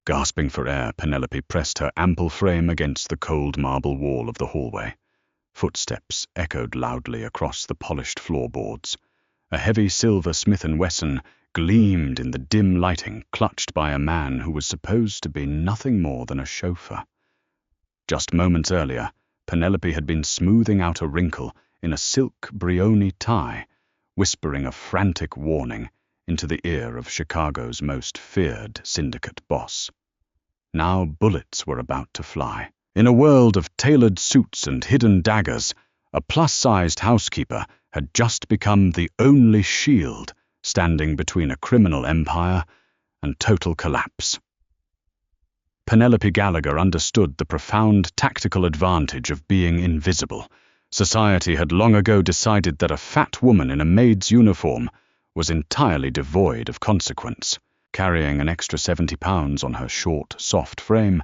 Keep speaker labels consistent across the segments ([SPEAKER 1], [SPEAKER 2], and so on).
[SPEAKER 1] Gasping for air, Penelope pressed her ample frame against the cold marble wall of the hallway. Footsteps echoed loudly across the polished floorboards. A heavy silver Smith & Wesson gleamed in the dim lighting, clutched by a man who was supposed to be nothing more than a chauffeur. Just moments earlier, Penelope had been smoothing out a wrinkle in a silk Brioni tie, whispering a frantic warning into the ear of Chicago's most feared syndicate boss. Now bullets were about to fly. In a world of tailored suits and hidden daggers, a plus-sized housekeeper had just become the only shield standing between a criminal empire and total collapse. Penelope Gallagher understood the profound tactical advantage of being invisible. Society had long ago decided that a fat woman in a maid's uniform was entirely devoid of consequence. Carrying an extra 70 pounds on her short, soft frame,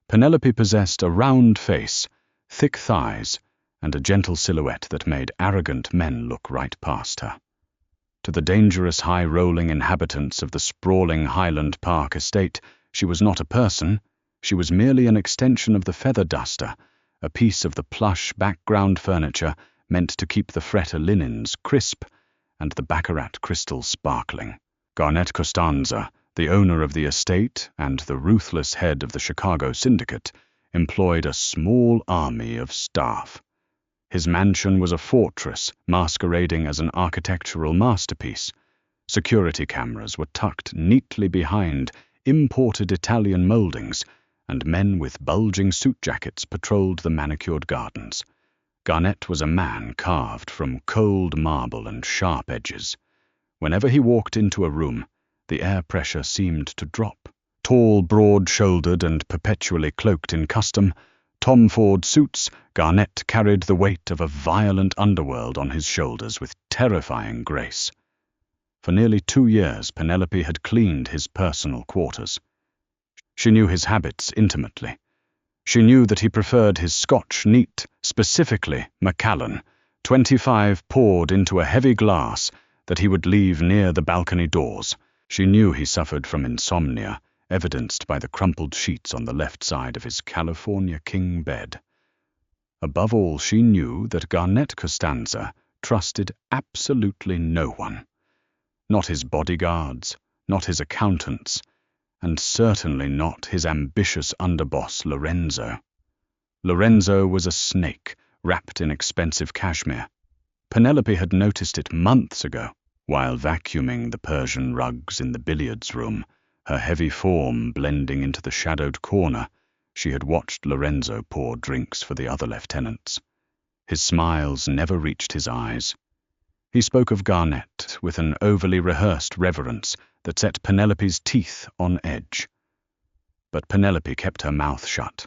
[SPEAKER 1] Penelope possessed a round face, thick thighs, and a gentle silhouette that made arrogant men look right past her. To the dangerous, high-rolling inhabitants of the sprawling Highland Park estate, she was not a person. She was merely an extension of the feather duster, a piece of the plush background furniture meant to keep the Fretter linens crisp and the baccarat crystals sparkling. Garnett Costanza, the owner of the estate and the ruthless head of the Chicago syndicate, employed a small army of staff. His mansion was a fortress masquerading as an architectural masterpiece. Security cameras were tucked neatly behind imported Italian moldings, and men with bulging suit jackets patrolled the manicured gardens. Garnett was a man carved from cold marble and sharp edges. Whenever he walked into a room, the air pressure seemed to drop. Tall, broad-shouldered, and perpetually cloaked in custom, Tom Ford suits, Garnett carried the weight of a violent underworld on his shoulders with terrifying grace. For nearly 2 years, Penelope had cleaned his personal quarters. She knew his habits intimately. She knew that he preferred his Scotch neat, specifically Macallan, 25 poured into a heavy glass that he would leave near the balcony doors. She knew he suffered from insomnia, evidenced by the crumpled sheets on the left side of his California king bed. Above all, she knew that Garnett Costanza trusted absolutely no one. Not his bodyguards, not his accountants, and certainly not his ambitious underboss Lorenzo. Lorenzo was a snake wrapped in expensive cashmere. Penelope had noticed it months ago, while vacuuming the Persian rugs in the billiards room, her heavy form blending into the shadowed corner. She had watched Lorenzo pour drinks for the other lieutenants. His smiles never reached his eyes. He spoke of Garnett with an overly rehearsed reverence that set Penelope's teeth on edge. But Penelope kept her mouth shut.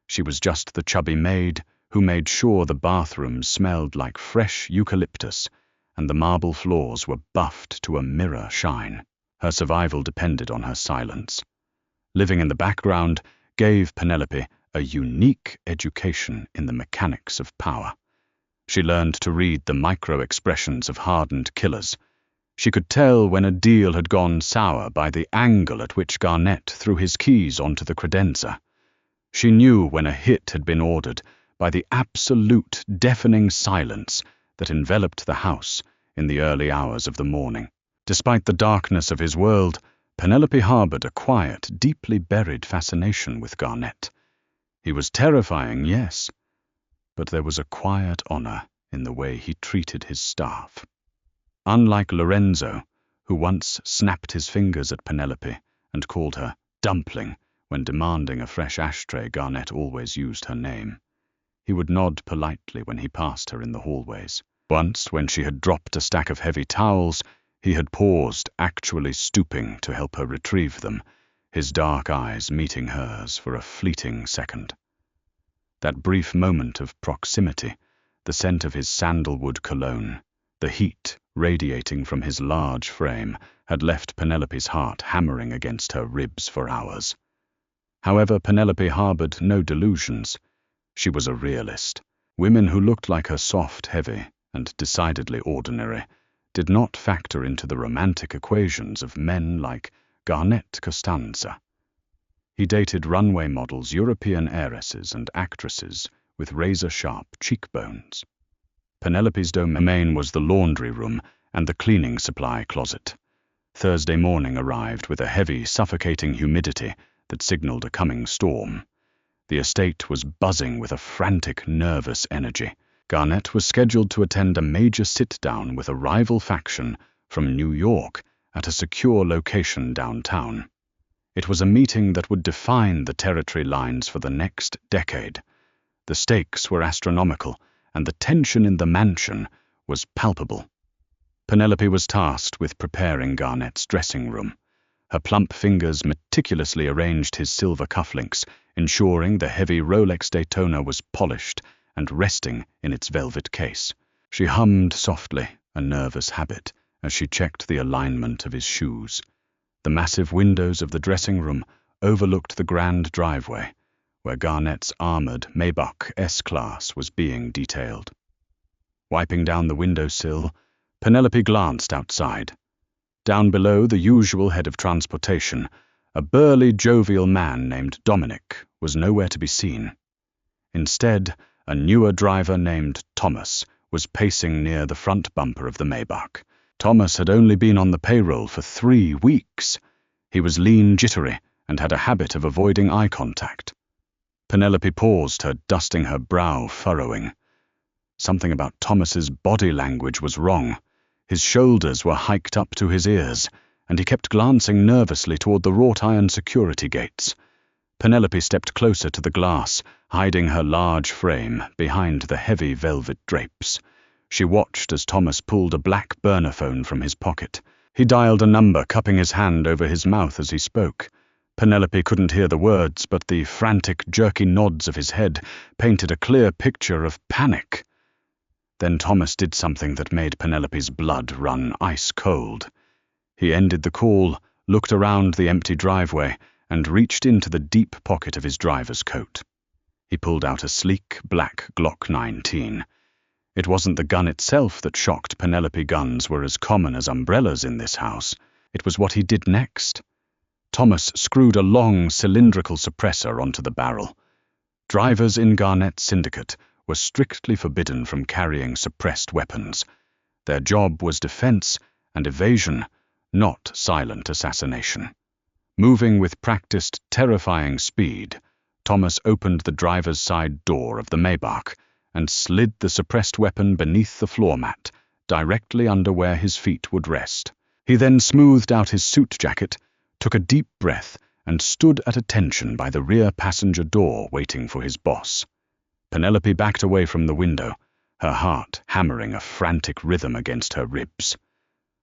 [SPEAKER 1] She was just the chubby maid who made sure the bathrooms smelled like fresh eucalyptus and the marble floors were buffed to a mirror shine. Her survival depended on her silence. Living in the background gave Penelope a unique education in the mechanics of power. She learned to read the micro-expressions of hardened killers. She could tell when a deal had gone sour by the angle at which Garnett threw his keys onto the credenza. She knew when a hit had been ordered by the absolute deafening silence that enveloped the house in the early hours of the morning. Despite the darkness of his world, Penelope harbored a quiet, deeply buried fascination with Garnett. He was terrifying, yes, but there was a quiet honor in the way he treated his staff. Unlike Lorenzo, who once snapped his fingers at Penelope and called her dumpling when demanding a fresh ashtray, Garnett always used her name. He would nod politely when he passed her in the hallways. Once, when she had dropped a stack of heavy towels, he had paused, actually stooping to help her retrieve them, his dark eyes meeting hers for a fleeting second. That brief moment of proximity, the scent of his sandalwood cologne, the heat radiating from his large frame, had left Penelope's heart hammering against her ribs for hours. However, Penelope harbored no delusions. She was a realist. Women who looked like her soft, heavy, and decidedly ordinary did not factor into the romantic equations of men like Garnett Costanza. He dated runway models, European heiresses and actresses with razor-sharp cheekbones. Penelope's domain was the laundry room and the cleaning supply closet. Thursday morning arrived with a heavy, suffocating humidity that signaled a coming storm. The estate was buzzing with a frantic, nervous energy. Garnett was scheduled to attend a major sit-down with a rival faction from New York at a secure location downtown. It was a meeting that would define the territory lines for the next decade. The stakes were astronomical, and the tension in the mansion was palpable. Penelope was tasked with preparing Garnett's dressing room. Her plump fingers meticulously arranged his silver cufflinks, ensuring the heavy Rolex Daytona was polished and resting in its velvet case. She hummed softly, a nervous habit, as she checked the alignment of his shoes. The massive windows of the dressing room overlooked the grand driveway, where Garnett's armored Maybach S-Class was being detailed. Wiping down the windowsill, Penelope glanced outside. Down below the usual head of transportation, a burly, jovial man named Dominic was nowhere to be seen. Instead, a newer driver named Thomas was pacing near the front bumper of the Maybach. Thomas had only been on the payroll for 3 weeks. He was lean, jittery, and had a habit of avoiding eye contact. Penelope paused, her dusting her brow furrowing. Something about Thomas's body language was wrong. His shoulders were hiked up to his ears, and he kept glancing nervously toward the wrought-iron security gates. Penelope stepped closer to the glass, hiding her large frame behind the heavy velvet drapes. She watched as Thomas pulled a black burner phone from his pocket. He dialed a number, cupping his hand over his mouth as he spoke. Penelope couldn't hear the words, but the frantic, jerky nods of his head painted a clear picture of panic. Then Thomas did something that made Penelope's blood run ice cold. He ended the call, looked around the empty driveway, and reached into the deep pocket of his driver's coat. He pulled out a sleek, black Glock 19. It wasn't the gun itself that shocked Penelope. Guns were as common as umbrellas in this house. It was what he did next. Thomas screwed a long, cylindrical suppressor onto the barrel. Drivers in Garnett's syndicate were strictly forbidden from carrying suppressed weapons. Their job was defense and evasion, not silent assassination. Moving with practiced, terrifying speed, Thomas opened the driver's side door of the Maybach and slid the suppressed weapon beneath the floor mat, directly under where his feet would rest. He then smoothed out his suit jacket, took a deep breath, and stood at attention by the rear passenger door waiting for his boss. Penelope backed away from the window, her heart hammering a frantic rhythm against her ribs.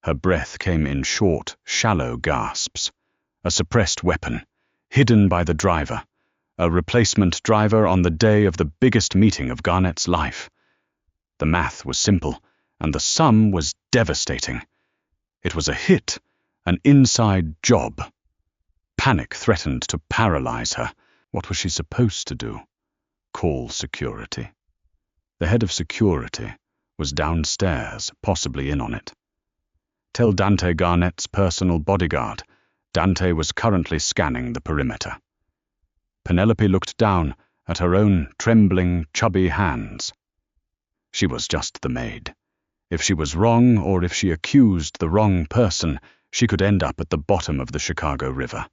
[SPEAKER 1] Her breath came in short, shallow gasps. A suppressed weapon, hidden by the driver. A replacement driver on the day of the biggest meeting of Garnett's life. The math was simple, and the sum was devastating. It was a hit, an inside job. Panic threatened to paralyze her. What was she supposed to do? Call security. The head of security was downstairs, possibly in on it. Tell Dante Garnett's personal bodyguard. Dante was currently scanning the perimeter. Penelope looked down at her own trembling, chubby hands. She was just the maid. If she was wrong, or if she accused the wrong person, she could end up at the bottom of the Chicago River.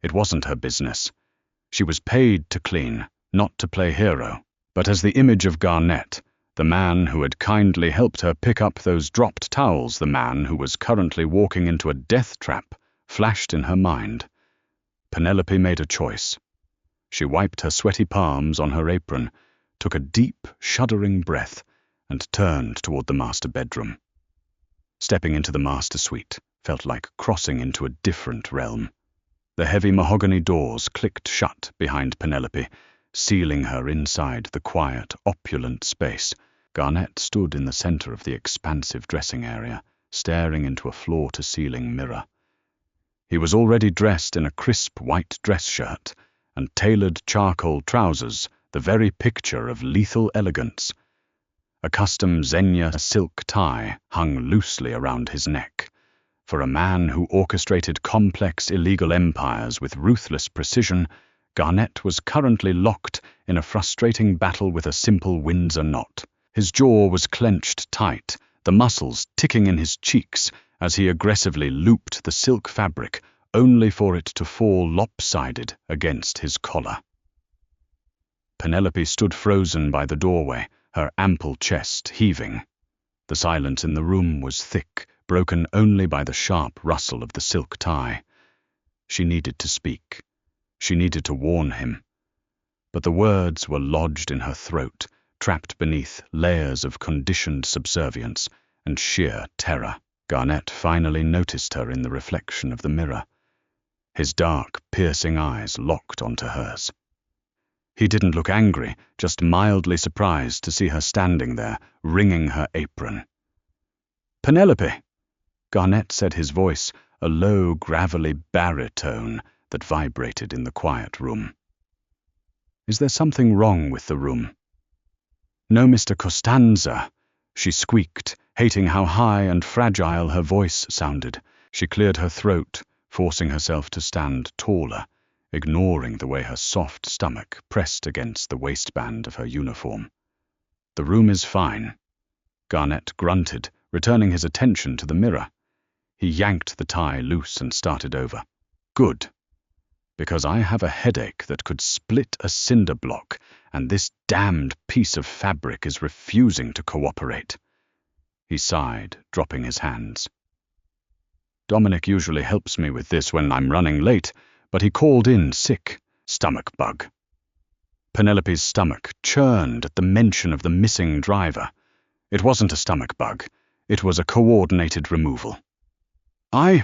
[SPEAKER 1] It wasn't her business. She was paid to clean, not to play hero. But as the image of Garnett, the man who had kindly helped her pick up those dropped towels, the man who was currently walking into a death trap, flashed in her mind. Penelope made a choice. She wiped her sweaty palms on her apron, took a deep, shuddering breath, and turned toward the master bedroom. Stepping into the master suite felt like crossing into a different realm. The heavy mahogany doors clicked shut behind Penelope, sealing her inside the quiet, opulent space. Garnett stood in the center of the expansive dressing area, staring into a floor-to-ceiling mirror. He was already dressed in a crisp white dress shirt and tailored charcoal trousers, the very picture of lethal elegance. A custom Xenia silk tie hung loosely around his neck. For a man who orchestrated complex illegal empires with ruthless precision, Garnett was currently locked in a frustrating battle with a simple Windsor knot. His jaw was clenched tight, the muscles ticking in his cheeks as he aggressively looped the silk fabric, only for it to fall lopsided against his collar. Penelope stood frozen by the doorway, her ample chest heaving. The silence in the room was thick, broken only by the sharp rustle of the silk tie. She needed to speak. She needed to warn him. But the words were lodged in her throat, trapped beneath layers of conditioned subservience and sheer terror. Garnett finally noticed her in the reflection of the mirror. His dark, piercing eyes locked onto hers. He didn't look angry, just mildly surprised to see her standing there, wringing her apron. "Penelope," Garnett said, his voice a low, gravelly baritone that vibrated in the quiet room. "Is there something wrong with the room?" "No, Mr. Costanza," she squeaked, hating how high and fragile her voice sounded. She cleared her throat, forcing herself to stand taller, ignoring the way her soft stomach pressed against the waistband of her uniform. "The room is fine," Garnett grunted, returning his attention to the mirror. He yanked the tie loose and started over. "Good. Because I have a headache that could split a cinder block, and this damned piece of fabric is refusing to cooperate." He sighed, dropping his hands. "Dominic usually helps me with this when I'm running late, but he called in sick. Stomach bug." Penelope's stomach churned at the mention of the missing driver. It wasn't a stomach bug. It was a coordinated removal. I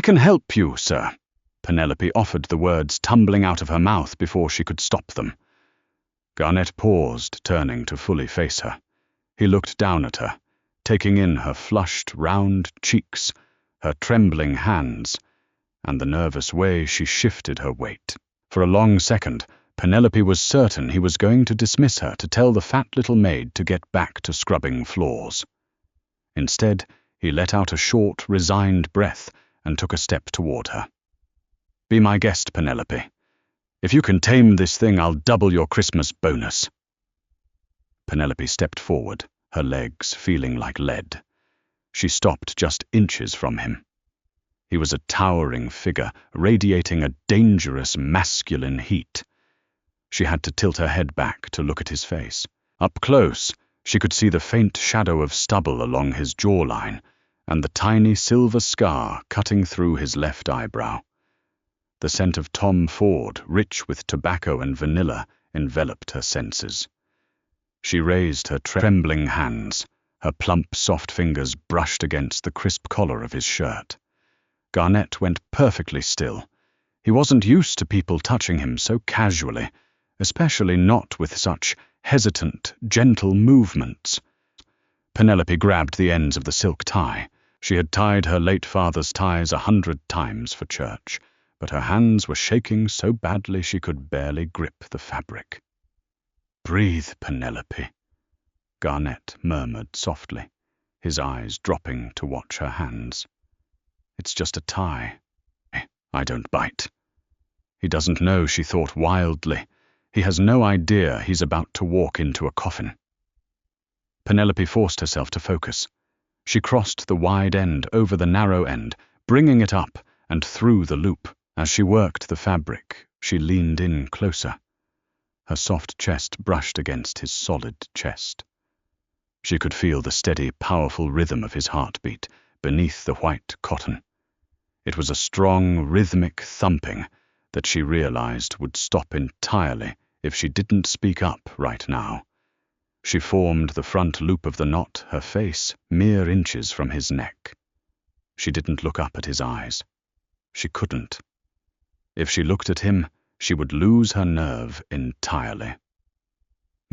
[SPEAKER 1] can help you, sir." Penelope offered, the words tumbling out of her mouth before she could stop them. Garnett paused, turning to fully face her. He looked down at her, taking in her flushed, round cheeks, her trembling hands, and the nervous way she shifted her weight. For a long second, Penelope was certain he was going to dismiss her to tell the fat little maid to get back to scrubbing floors. Instead, he let out a short, resigned breath and took a step toward her. "Be my guest, Penelope. If you can tame this thing, I'll double your Christmas bonus." Penelope stepped forward, her legs feeling like lead. She stopped just inches from him. He was a towering figure, radiating a dangerous masculine heat. She had to tilt her head back to look at his face. Up close, she could see the faint shadow of stubble along his jawline and the tiny silver scar cutting through his left eyebrow. The scent of Tom Ford, rich with tobacco and vanilla, enveloped her senses. She raised her trembling hands. Her plump, soft fingers brushed against the crisp collar of his shirt. Garnett went perfectly still. He wasn't used to people touching him so casually, especially not with such hesitant, gentle movements. Penelope grabbed the ends of the silk tie. She had tied her late father's ties 100 times for church, but her hands were shaking so badly she could barely grip the fabric. "Breathe, Penelope," Garnett murmured softly, his eyes dropping to watch her hands. "It's just a tie. I don't bite." He doesn't know, she thought wildly. He has no idea he's about to walk into a coffin. Penelope forced herself to focus. She crossed the wide end over the narrow end, bringing it up and through the loop. As she worked the fabric, she leaned in closer. Her soft chest brushed against his solid chest. She could feel the steady, powerful rhythm of his heartbeat beneath the white cotton. It was a strong, rhythmic thumping that she realized would stop entirely if she didn't speak up right now. She formed the front loop of the knot, her face mere inches from his neck. She didn't look up at his eyes. She couldn't. If she looked at him, she would lose her nerve entirely.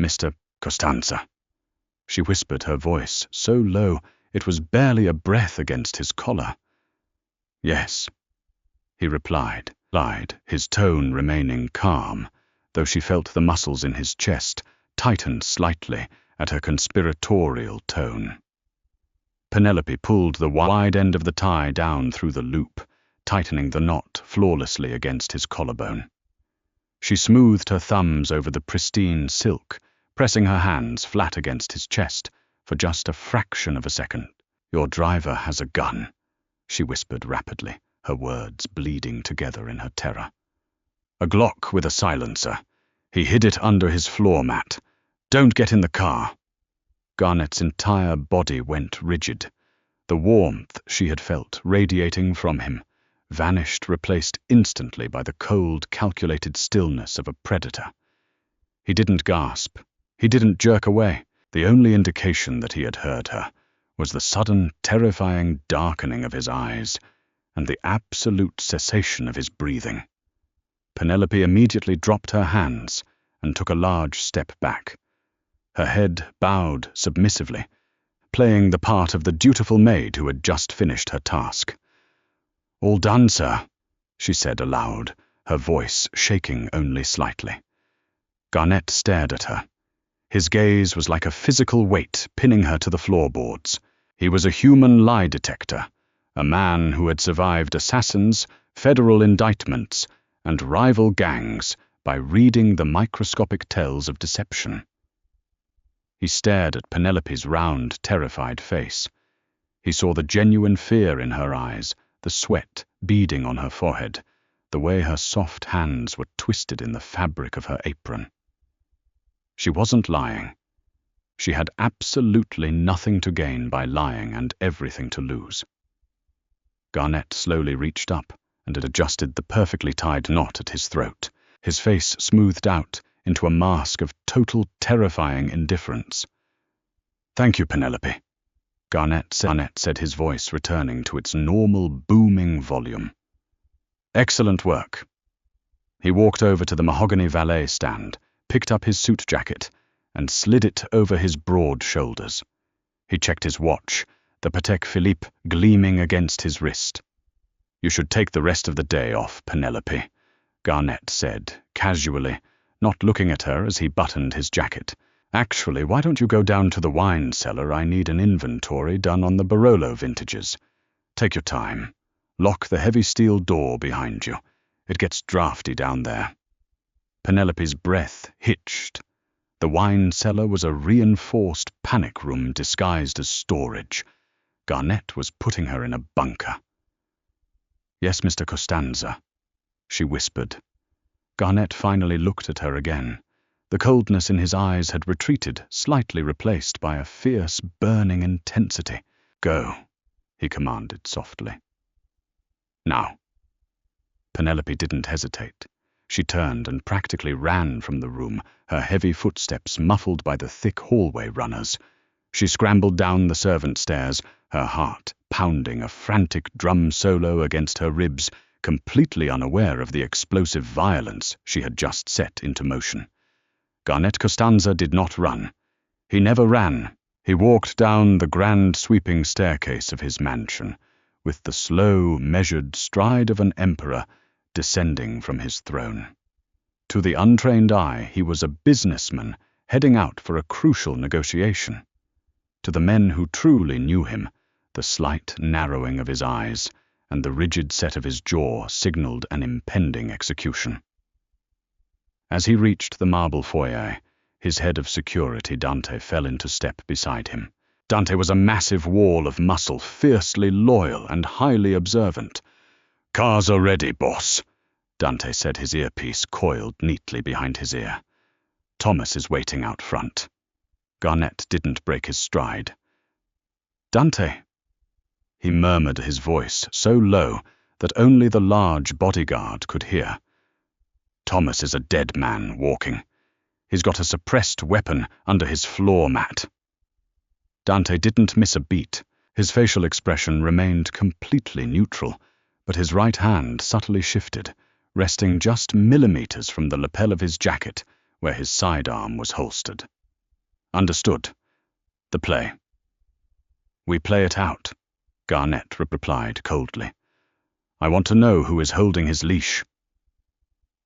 [SPEAKER 1] "Mr. Costanza," she whispered, her voice so low it was barely a breath against his collar. "Yes," he replied, his tone remaining calm, though she felt the muscles in his chest tighten slightly at her conspiratorial tone. Penelope pulled the wide end of the tie down through the loop, tightening the knot flawlessly against his collarbone. She smoothed her thumbs over the pristine silk, pressing her hands flat against his chest for just a fraction of a second. "Your driver has a gun," she whispered rapidly, her words bleeding together in her terror. "A Glock with a silencer. He hid it under his floor mat. Don't get in the car." Garnett's entire body went rigid. The warmth she had felt radiating from him vanished, replaced instantly by the cold, calculated stillness of a predator. He didn't gasp. He didn't jerk away. The only indication that he had heard her was the sudden, terrifying darkening of his eyes and the absolute cessation of his breathing. Penelope immediately dropped her hands and took a large step back. Her head bowed submissively, playing the part of the dutiful maid who had just finished her task. "All done, sir," she said aloud, her voice shaking only slightly. Garnett stared at her. His gaze was like a physical weight pinning her to the floorboards. He was a human lie detector, a man who had survived assassins, federal indictments, and rival gangs by reading the microscopic tells of deception. He stared at Penelope's round, terrified face. He saw the genuine fear in her eyes, the sweat beading on her forehead, the way her soft hands were twisted in the fabric of her apron. She wasn't lying. She had absolutely nothing to gain by lying and everything to lose. Garnett slowly reached up and had adjusted the perfectly tied knot at his throat, his face smoothed out into a mask of total, terrifying indifference. "Thank you, Penelope," Garnett said, his voice returning to its normal, booming volume. "Excellent work." He walked over to the mahogany valet stand, picked up his suit jacket, and slid it over his broad shoulders. He checked his watch, the Patek Philippe gleaming against his wrist. "You should take the rest of the day off, Penelope," Garnett said, casually, not looking at her as he buttoned his jacket. "Actually, why don't you go down to the wine cellar? I need an inventory done on the Barolo vintages. Take your time. Lock the heavy steel door behind you. It gets drafty down there." Penelope's breath hitched. The wine cellar was a reinforced panic room disguised as storage. Garnett was putting her in a bunker. "Yes, Mr. Costanza," she whispered. Garnett finally looked at her again. The coldness in his eyes had retreated, slightly replaced by a fierce, burning intensity. "Go," he commanded softly. "Now." Penelope didn't hesitate. She turned and practically ran from the room, her heavy footsteps muffled by the thick hallway runners. She scrambled down the servant stairs, her heart pounding a frantic drum solo against her ribs, completely unaware of the explosive violence she had just set into motion. Garnett Costanza did not run. He never ran. He walked down the grand sweeping staircase of his mansion, with the slow, measured stride of an emperor descending from his throne. To the untrained eye, he was a businessman heading out for a crucial negotiation. To the men who truly knew him, the slight narrowing of his eyes and the rigid set of his jaw signaled an impending execution. As he reached the marble foyer, his head of security, Dante, fell into step beside him. Dante was a massive wall of muscle, fiercely loyal and highly observant. "Cars are ready, boss," Dante said, his earpiece coiled neatly behind his ear. "Thomas is waiting out front." Garnett didn't break his stride. "Dante," he murmured, his voice so low that only the large bodyguard could hear. "Thomas is a dead man walking. He's got a suppressed weapon under his floor mat." Dante didn't miss a beat. His facial expression remained completely neutral, but his right hand subtly shifted, resting just millimeters from the lapel of his jacket where his sidearm was holstered. "Understood. The play." "We play it out," Garnett replied coldly. "I want to know who is holding his leash."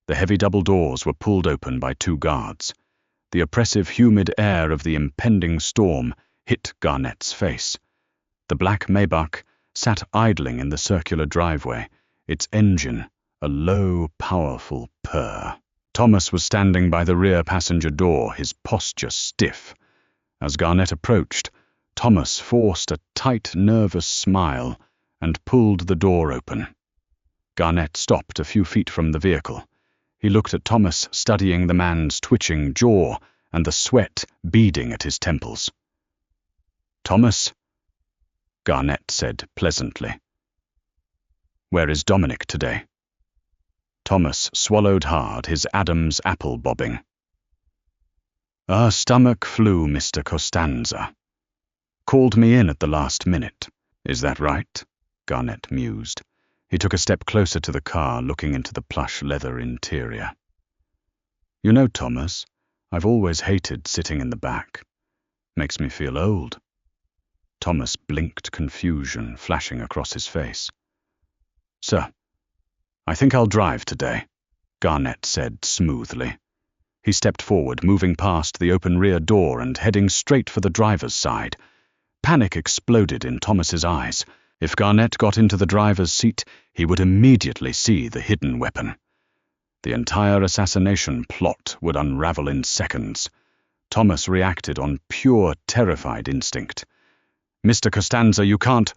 [SPEAKER 1] The heavy double doors were pulled open by two guards. The oppressive, humid air of the impending storm hit Garnett's face. The black Maybach sat idling in the circular driveway, its engine a low, powerful purr. Thomas was standing by the rear passenger door, his posture stiff. As Garnett approached, Thomas forced a tight, nervous smile and pulled the door open. Garnett stopped a few feet from the vehicle. He looked at Thomas, studying the man's twitching jaw and the sweat beading at his temples. "Thomas," Garnett said pleasantly. "Where is Dominic today?" Thomas swallowed hard, his Adam's apple bobbing. "Our stomach flu, Mr. Costanza. Called me in at the last minute. Is that right?" Garnett mused. He took a step closer to the car, looking into the plush leather interior. "You know, Thomas, I've always hated sitting in the back. Makes me feel old." Thomas blinked, confusion flashing across his face. "Sir, I think I'll drive today," Garnett said smoothly. He stepped forward, moving past the open rear door and heading straight for the driver's side. Panic exploded in Thomas's eyes. If Garnett got into the driver's seat, he would immediately see the hidden weapon. The entire assassination plot would unravel in seconds. Thomas reacted on pure, terrified instinct. "Mr. Costanza, you can't—"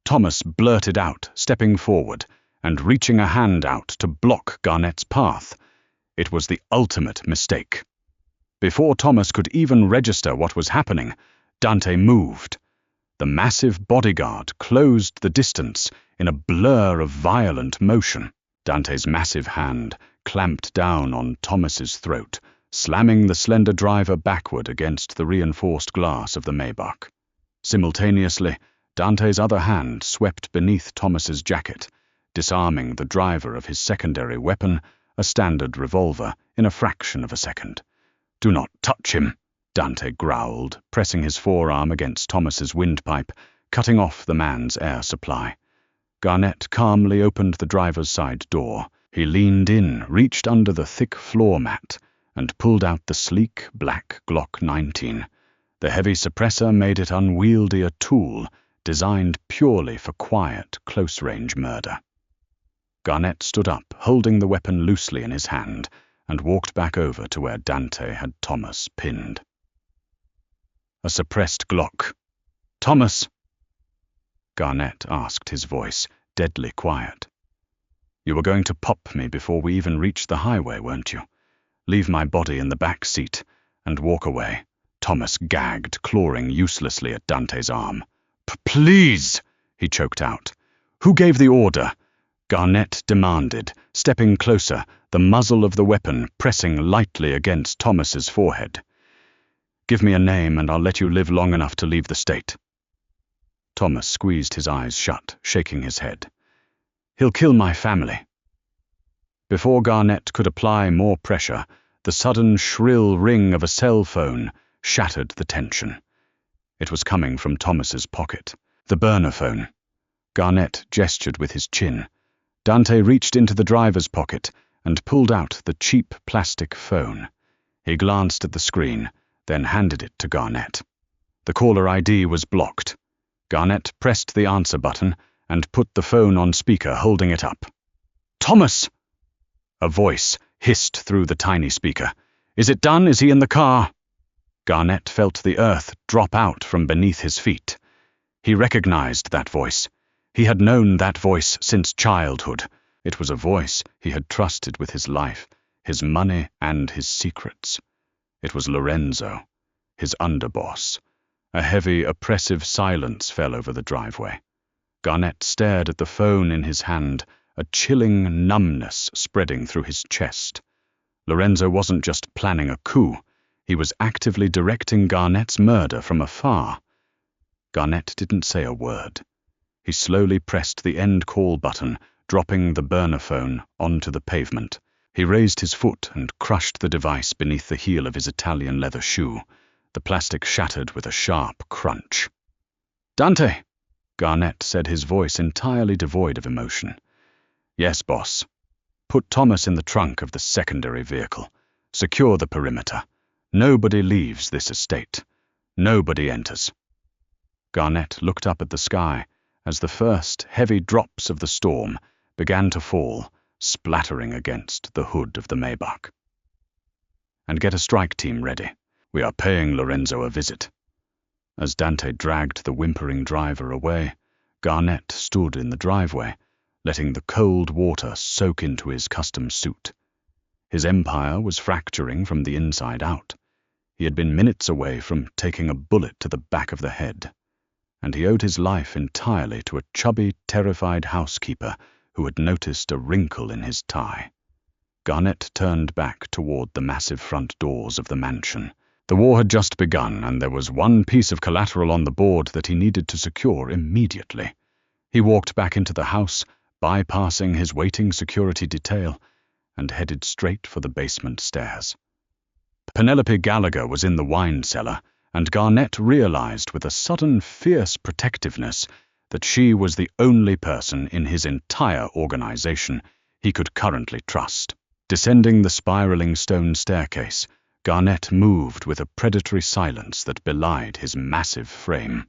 [SPEAKER 1] Thomas blurted out, stepping forward and reaching a hand out to block Garnett's path. It was the ultimate mistake. Before Thomas could even register what was happening, Dante moved. The massive bodyguard closed the distance in a blur of violent motion. Dante's massive hand clamped down on Thomas's throat, slamming the slender driver backward against the reinforced glass of the Maybach. Simultaneously, Dante's other hand swept beneath Thomas's jacket, disarming the driver of his secondary weapon, a standard revolver, in a fraction of a second. "Do not touch him," Dante growled, pressing his forearm against Thomas's windpipe, cutting off the man's air supply. Garnett calmly opened the driver's side door. He leaned in, reached under the thick floor mat, and pulled out the sleek, black Glock 19. The heavy suppressor made it unwieldy a tool designed purely for quiet, close-range murder. Garnett stood up, holding the weapon loosely in his hand, and walked back over to where Dante had Thomas pinned. "A suppressed Glock. Thomas?" Garnett asked, his voice deadly quiet. "You were going to pop me before we even reached the highway, weren't you? Leave my body in the back seat and walk away." Thomas gagged, clawing uselessly at Dante's arm. "Please," he choked out. "Who gave the order?" Garnett demanded, stepping closer, the muzzle of the weapon pressing lightly against Thomas's forehead. "Give me a name and I'll let you live long enough to leave the state." Thomas squeezed his eyes shut, shaking his head. "He'll kill my family." Before Garnett could apply more pressure, the sudden shrill ring of a cell phone shattered the tension. It was coming from Thomas's pocket. The burner phone. Garnett gestured with his chin. Dante reached into the driver's pocket and pulled out the cheap plastic phone. He glanced at the screen, then handed it to Garnett. The caller ID was blocked. Garnett pressed the answer button and put the phone on speaker, holding it up. "Thomas!" A voice hissed through the tiny speaker. "Is it done? Is he in the car?" Garnett felt the earth drop out from beneath his feet. He recognized that voice. He had known that voice since childhood. It was a voice he had trusted with his life, his money, and his secrets. It was Lorenzo, his underboss. A heavy, oppressive silence fell over the driveway. Garnett stared at the phone in his hand, a chilling numbness spreading through his chest. Lorenzo wasn't just planning a coup. He was actively directing Garnett's murder from afar. Garnett didn't say a word. He slowly pressed the end call button, dropping the burner phone onto the pavement. He raised his foot and crushed the device beneath the heel of his Italian leather shoe. The plastic shattered with a sharp crunch. "Dante," Garnett said, his voice entirely devoid of emotion. "Yes, boss. Put Thomas in the trunk of the secondary vehicle. Secure the perimeter. Nobody leaves this estate. Nobody enters." Garnett looked up at the sky as the first heavy drops of the storm began to fall, splattering against the hood of the Maybach. "And get a strike team ready. We are paying Lorenzo a visit." As Dante dragged the whimpering driver away, Garnett stood in the driveway, letting the cold water soak into his custom suit. His empire was fracturing from the inside out. He had been minutes away from taking a bullet to the back of the head, and he owed his life entirely to a chubby, terrified housekeeper who had noticed a wrinkle in his tie. Garnett turned back toward the massive front doors of the mansion. The war had just begun, and there was one piece of collateral on the board that he needed to secure immediately. He walked back into the house, bypassing his waiting security detail, and headed straight for the basement stairs. Penelope Gallagher was in the wine cellar, and Garnett realized with a sudden fierce protectiveness that she was the only person in his entire organization he could currently trust. Descending the spiraling stone staircase, Garnett moved with a predatory silence that belied his massive frame.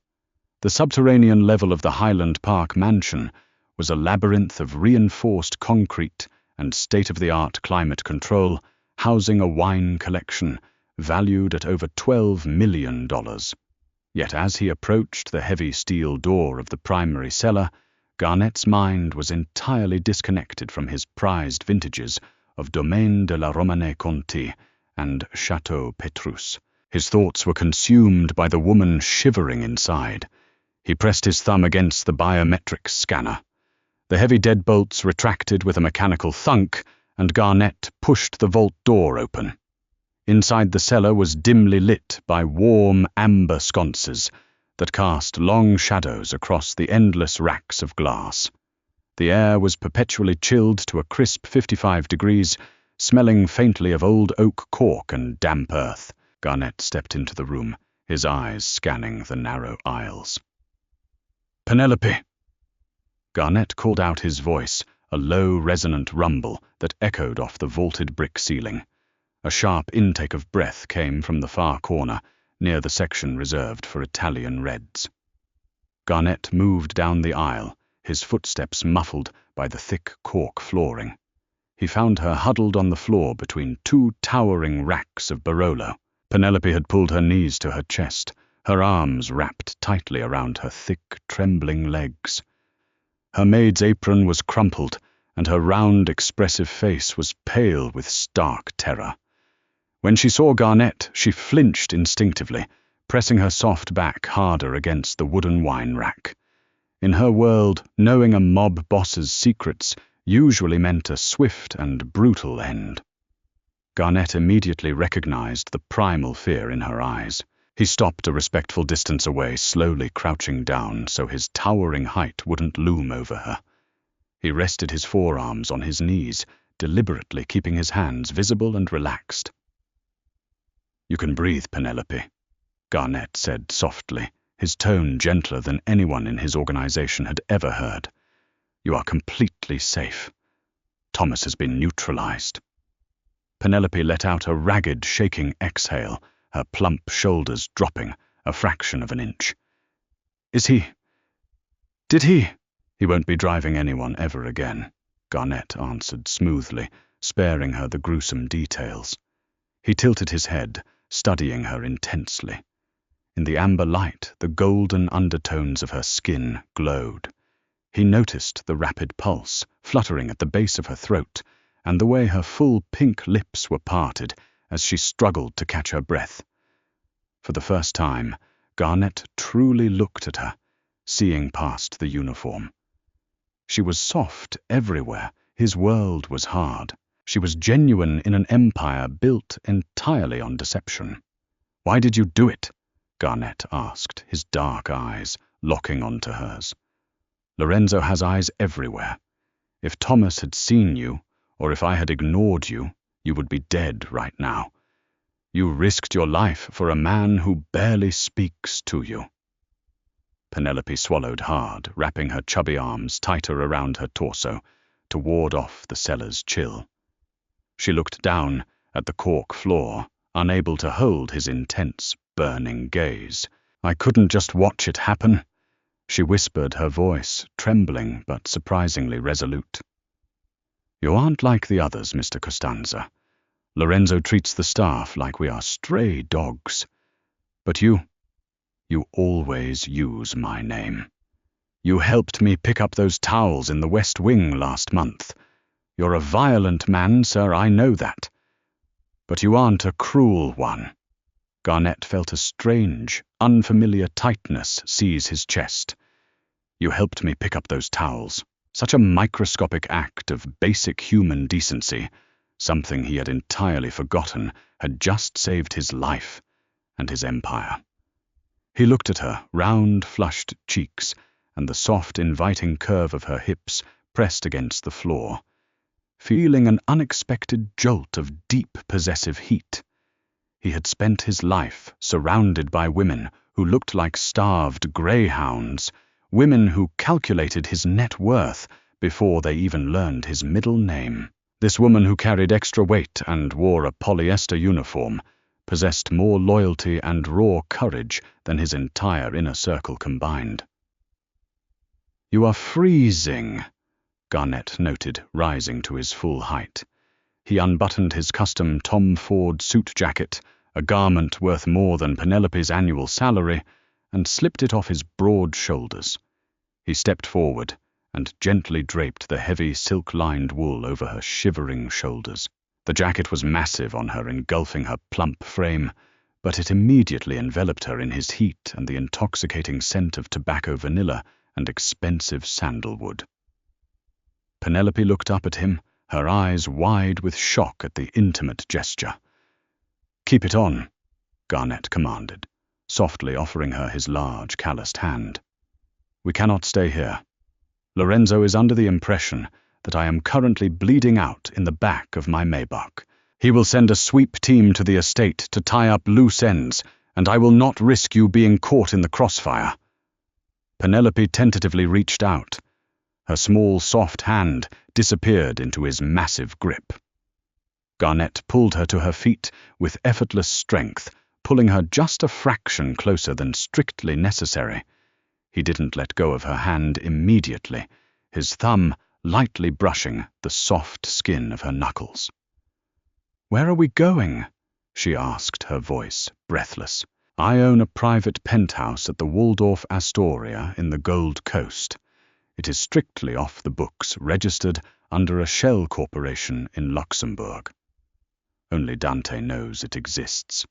[SPEAKER 1] The subterranean level of the Highland Park mansion was a labyrinth of reinforced concrete and state-of-the-art climate control, housing a wine collection valued at over $12 million. Yet as he approached the heavy steel door of the primary cellar, Garnett's mind was entirely disconnected from his prized vintages of Domaine de la Romanée Conti and Chateau Petrus. His thoughts were consumed by the woman shivering inside. He pressed his thumb against the biometric scanner. The heavy deadbolts retracted with a mechanical thunk, and Garnett pushed the vault door open. Inside the cellar was dimly lit by warm amber sconces that cast long shadows across the endless racks of glass. The air was perpetually chilled to a crisp 55 degrees, smelling faintly of old oak cork and damp earth. Garnett stepped into the room, his eyes scanning the narrow aisles. "Penelope!" Garnett called out his voice, a low, resonant rumble that echoed off the vaulted brick ceiling. A sharp intake of breath came from the far corner, near the section reserved for Italian Reds. Garnett moved down the aisle, his footsteps muffled by the thick cork flooring. He found her huddled on the floor between two towering racks of Barolo. Penelope had pulled her knees to her chest, her arms wrapped tightly around her thick, trembling legs. Her maid's apron was crumpled, and her round, expressive face was pale with stark terror. When she saw Garnett, she flinched instinctively, pressing her soft back harder against the wooden wine rack. In her world, knowing a mob boss's secrets usually meant a swift and brutal end. Garnett immediately recognized the primal fear in her eyes. He stopped a respectful distance away, slowly crouching down so his towering height wouldn't loom over her. He rested his forearms on his knees, deliberately keeping his hands visible and relaxed. "You can breathe, Penelope," Garnett said softly, his tone gentler than anyone in his organization had ever heard. "You are completely safe. Thomas has been neutralized." Penelope let out a ragged, shaking exhale, her plump shoulders dropping a fraction of an inch. Did he? "He won't be driving anyone ever again," Garnett answered smoothly, sparing her the gruesome details. He tilted his head, studying her intensely. In the amber light, the golden undertones of her skin glowed. He noticed the rapid pulse, fluttering at the base of her throat, and the way her full pink lips were parted as she struggled to catch her breath. For the first time, Garnett truly looked at her, seeing past the uniform. She was soft everywhere. His world was hard. She was genuine in an empire built entirely on deception. "Why did you do it?" Garnett asked, his dark eyes locking onto hers. "Lorenzo has eyes everywhere. If Thomas had seen you, or if I had ignored you, you would be dead right now. You risked your life for a man who barely speaks to you." Penelope swallowed hard, wrapping her chubby arms tighter around her torso to ward off the cellar's chill. She looked down at the cork floor, unable to hold his intense, burning gaze. I couldn't just watch it happen, she whispered, her voice trembling but surprisingly resolute. You aren't like the others, Mr. Costanza. Lorenzo treats the staff like we are stray dogs. But you always use my name. You helped me pick up those towels in the West Wing last month. You're a violent man, sir, I know that. But you aren't a cruel one. Garnett felt a strange, unfamiliar tightness seize his chest. You helped me pick up those towels. Such a microscopic act of basic human decency, something he had entirely forgotten, had just saved his life and his empire. He looked at her round, flushed cheeks and the soft, inviting curve of her hips pressed against the floor, feeling an unexpected jolt of deep, possessive heat. He had spent his life surrounded by women who looked like starved greyhounds, women who calculated his net worth before they even learned his middle name. This woman who carried extra weight and wore a polyester uniform possessed more loyalty and raw courage than his entire inner circle combined. You are freezing, Garnett noted, rising to his full height. He unbuttoned his custom Tom Ford suit jacket, a garment worth more than Penelope's annual salary, and slipped it off his broad shoulders. He stepped forward and gently draped the heavy silk-lined wool over her shivering shoulders. The jacket was massive on her, engulfing her plump frame, but it immediately enveloped her in his heat and the intoxicating scent of tobacco vanilla and expensive sandalwood. Penelope looked up at him, her eyes wide with shock at the intimate gesture. "Keep it on," Garnett commanded, softly offering her his large, calloused hand. "We cannot stay here. Lorenzo is under the impression that I am currently bleeding out in the back of my Maybach. He will send a sweep team to the estate to tie up loose ends, and I will not risk you being caught in the crossfire." Penelope tentatively reached out. Her small, soft hand disappeared into his massive grip. Garnett pulled her to her feet with effortless strength, pulling her just a fraction closer than strictly necessary. He didn't let go of her hand immediately, his thumb lightly brushing the soft skin of her knuckles. "Where are we going?" she asked, her voice breathless. "I own a private penthouse at the Waldorf Astoria in the Gold Coast. It is strictly off the books, registered under a shell corporation in Luxembourg. Only Dante knows it exists,"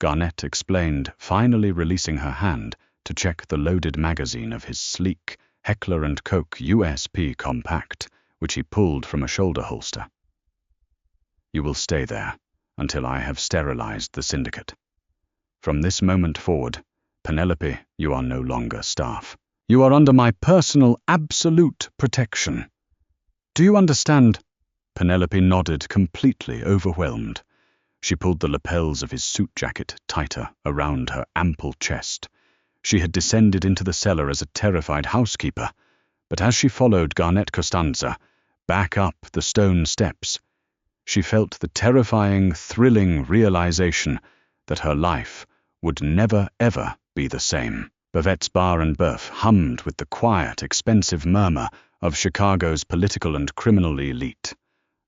[SPEAKER 1] Garnett explained, finally releasing her hand to check the loaded magazine of his sleek Heckler & Koch USP compact, which he pulled from a shoulder holster. "You will stay there until I have sterilized the syndicate. From this moment forward, Penelope, you are no longer staff. You are under my personal, absolute protection. Do you understand?" Penelope nodded, completely overwhelmed. She pulled the lapels of his suit jacket tighter around her ample chest. She had descended into the cellar as a terrified housekeeper, but as she followed Garnett Costanza back up the stone steps, she felt the terrifying, thrilling realization that her life would never, ever be the same. Bavette's Bar and Boeuf hummed with the quiet, expensive murmur of Chicago's political and criminal elite.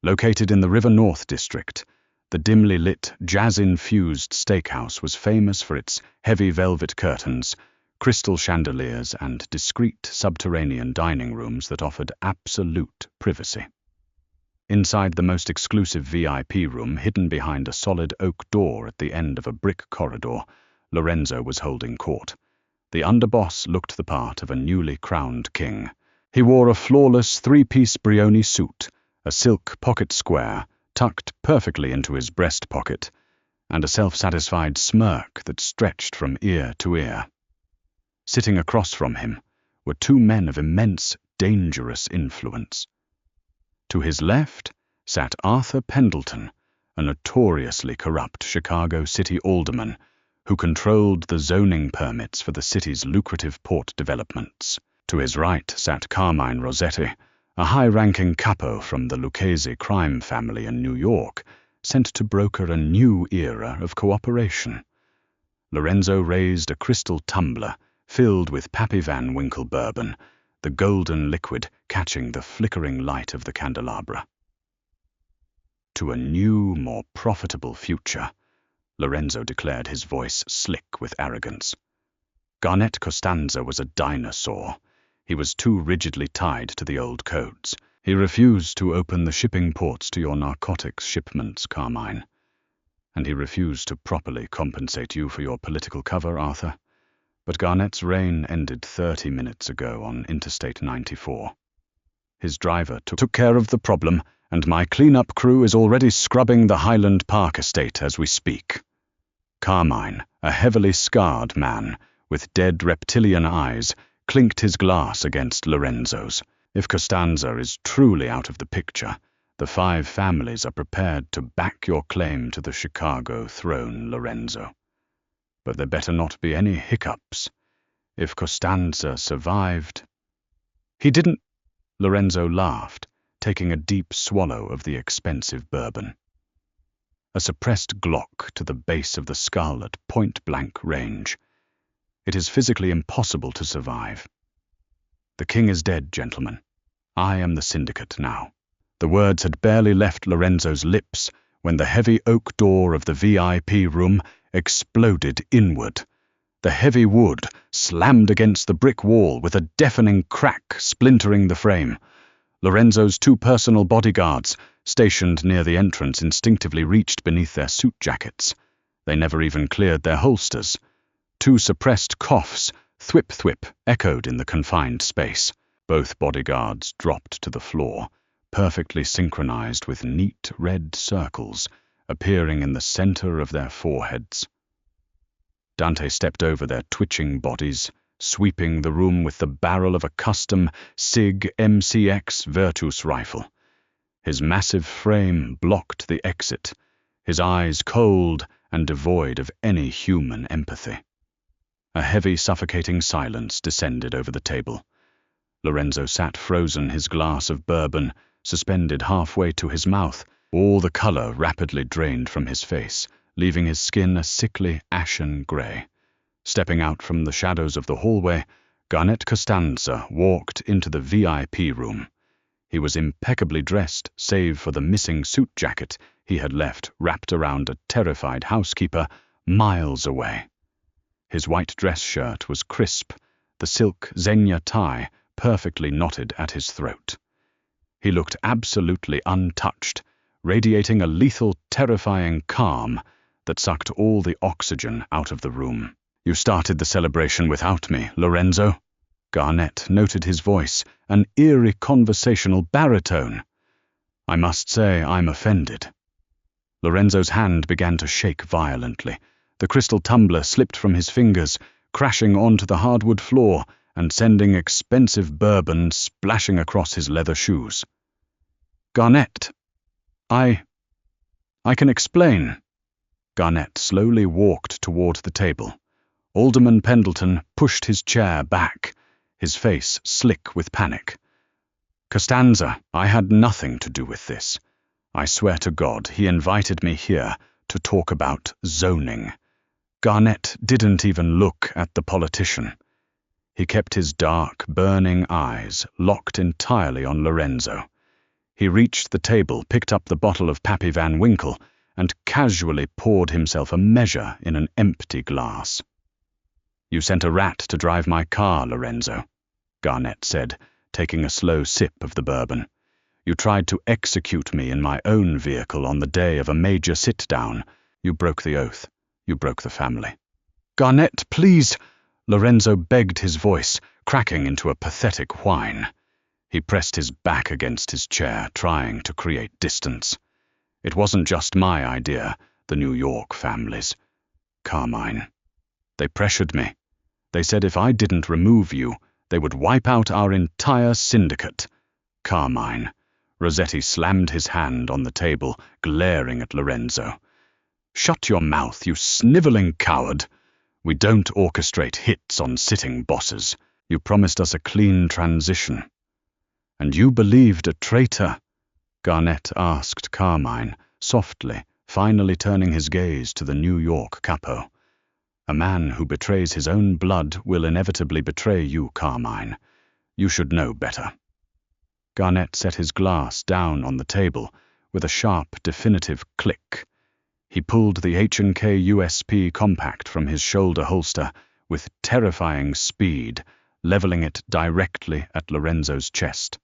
[SPEAKER 1] Located in the River North district, the dimly lit, jazz-infused steakhouse was famous for its heavy velvet curtains, crystal chandeliers, and discreet subterranean dining rooms that offered absolute privacy. Inside the most exclusive VIP room, hidden behind a solid oak door at the end of a brick corridor, Lorenzo was holding court. The underboss looked the part of a newly crowned king. He wore a flawless three-piece Brioni suit, a silk pocket square tucked perfectly into his breast pocket, and a self-satisfied smirk that stretched from ear to ear. Sitting across from him were two men of immense, dangerous influence. To his left sat Arthur Pendleton, a notoriously corrupt Chicago city alderman who controlled the zoning permits for the city's lucrative port developments. To his right sat Carmine Rossetti, a high-ranking capo from the Lucchese crime family in New York, sent to broker a new era of cooperation. Lorenzo raised a crystal tumbler filled with Pappy Van Winkle bourbon, the golden liquid catching the flickering light of the candelabra. To a new, more profitable future, Lorenzo declared, his voice slick with arrogance. Garnet Costanza was a dinosaur. He was too rigidly tied to the old codes. He refused to open the shipping ports to your narcotics shipments, Carmine. And he refused to properly compensate you for your political cover, Arthur. But Garnet's reign ended 30 minutes ago on Interstate 94. His driver took care of the problem, and my cleanup crew is already scrubbing the Highland Park estate as we speak. Carmine, a heavily scarred man with dead reptilian eyes, clinked his glass against Lorenzo's. If Costanza is truly out of the picture, the 5 families are prepared to back your claim to the Chicago throne, Lorenzo. But there better not be any hiccups. If Costanza survived... He didn't... Lorenzo laughed, taking a deep swallow of the expensive bourbon. A suppressed glock to the base of the skull at point-blank range. It is physically impossible to survive. The king is dead, gentlemen. I am the syndicate now. The words had barely left Lorenzo's lips when the heavy oak door of the VIP room exploded inward. The heavy wood slammed against the brick wall with a deafening crack splintering the frame. Lorenzo's 2 personal bodyguards, stationed near the entrance, instinctively reached beneath their suit jackets. They never even cleared their holsters. 2 suppressed coughs, thwip-thwip, echoed in the confined space. Both bodyguards dropped to the floor, perfectly synchronized with neat red circles appearing in the center of their foreheads. Dante stepped over their twitching bodies, sweeping the room with the barrel of a custom SIG MCX Virtus rifle. His massive frame blocked the exit, his eyes cold and devoid of any human empathy. A heavy, suffocating silence descended over the table. Lorenzo sat frozen, his glass of bourbon suspended halfway to his mouth. All the color rapidly drained from his face, leaving his skin a sickly, ashen gray. Stepping out from the shadows of the hallway, Garnet Costanza walked into the VIP room. He was impeccably dressed, save for the missing suit jacket he had left wrapped around a terrified housekeeper miles away. His white dress shirt was crisp, the silk Xenia tie perfectly knotted at his throat. He looked absolutely untouched, radiating a lethal, terrifying calm that sucked all the oxygen out of the room. "You started the celebration without me, Lorenzo." Garnet noted his voice, an eerie conversational baritone. "I must say I'm offended." Lorenzo's hand began to shake violently. The crystal tumbler slipped from his fingers, crashing onto the hardwood floor and sending expensive bourbon splashing across his leather shoes. "Garnet, I can explain." Garnet slowly walked toward the table. Alderman Pendleton pushed his chair back, his face slick with panic. "Costanza, I had nothing to do with this. I swear to God, he invited me here to talk about zoning." Garnet didn't even look at the politician. He kept his dark, burning eyes locked entirely on Lorenzo. He reached the table, picked up the bottle of Pappy Van Winkle, and casually poured himself a measure in an empty glass. "You sent a rat to drive my car, Lorenzo," Garnet said, taking a slow sip of the bourbon. "You tried to execute me in my own vehicle on the day of a major sit-down. You broke the oath. You broke the family." "Garnet, please!" Lorenzo begged, his voice cracking into a pathetic whine. He pressed his back against his chair, trying to create distance. "It wasn't just my idea, the New York families. Carmine. They pressured me. They said if I didn't remove you, they would wipe out our entire syndicate. Carmine." Rossetti slammed his hand on the table, glaring at Lorenzo. "Shut your mouth, you sniveling coward. We don't orchestrate hits on sitting bosses. You promised us a clean transition." "And you believed a traitor?" Garnet asked Carmine, softly, finally turning his gaze to the New York capo. A man who betrays his own blood will inevitably betray you, Carmine. You should know better. Garnett set his glass down on the table with a sharp, definitive click. He pulled the H&K USP compact from his shoulder holster with terrifying speed, leveling it directly at Lorenzo's chest.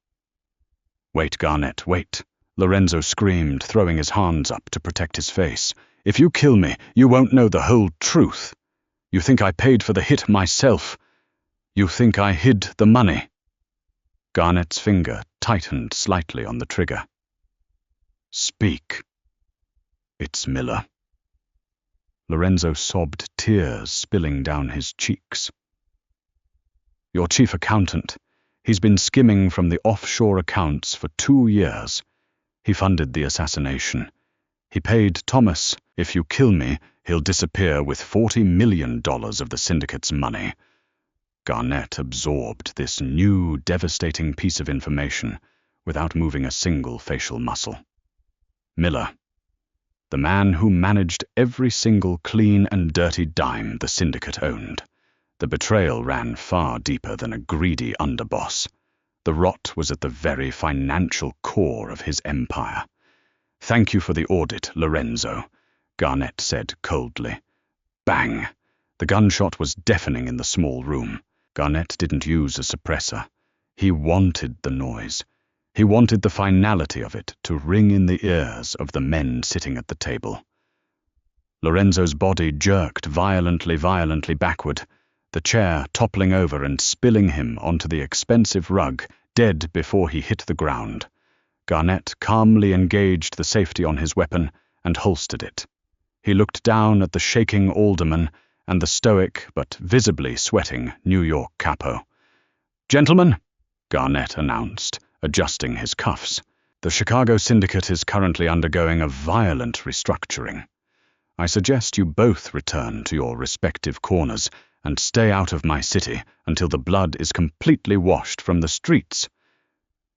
[SPEAKER 1] "Wait, Garnett, wait," Lorenzo screamed, throwing his hands up to protect his face. "If you kill me, you won't know the whole truth. You think I paid for the hit myself. You think I hid the money." Garnett's finger tightened slightly on the trigger. "Speak." "It's Miller." Lorenzo sobbed, tears spilling down his cheeks. "Your chief accountant. He's been skimming from the offshore accounts for 2 years. He funded the assassination. He paid Thomas. If you kill me, he'll disappear with $40 million of the syndicate's money." Garnett absorbed this new, devastating piece of information without moving a single facial muscle. Miller, the man who managed every single clean and dirty dime the syndicate owned. The betrayal ran far deeper than a greedy underboss. The rot was at the very financial core of his empire. "Thank you for the audit, Lorenzo," Garnett said coldly. Bang! The gunshot was deafening in the small room. Garnett didn't use a suppressor. He wanted the noise. He wanted the finality of it to ring in the ears of the men sitting at the table. Lorenzo's body jerked violently backward, the chair toppling over and spilling him onto the expensive rug, dead before he hit the ground. Garnett calmly engaged the safety on his weapon and holstered it. He looked down at the shaking alderman and the stoic but visibly sweating New York capo. "Gentlemen," Garnett announced, adjusting his cuffs, "the Chicago Syndicate is currently undergoing a violent restructuring. I suggest you both return to your respective corners and stay out of my city until the blood is completely washed from the streets."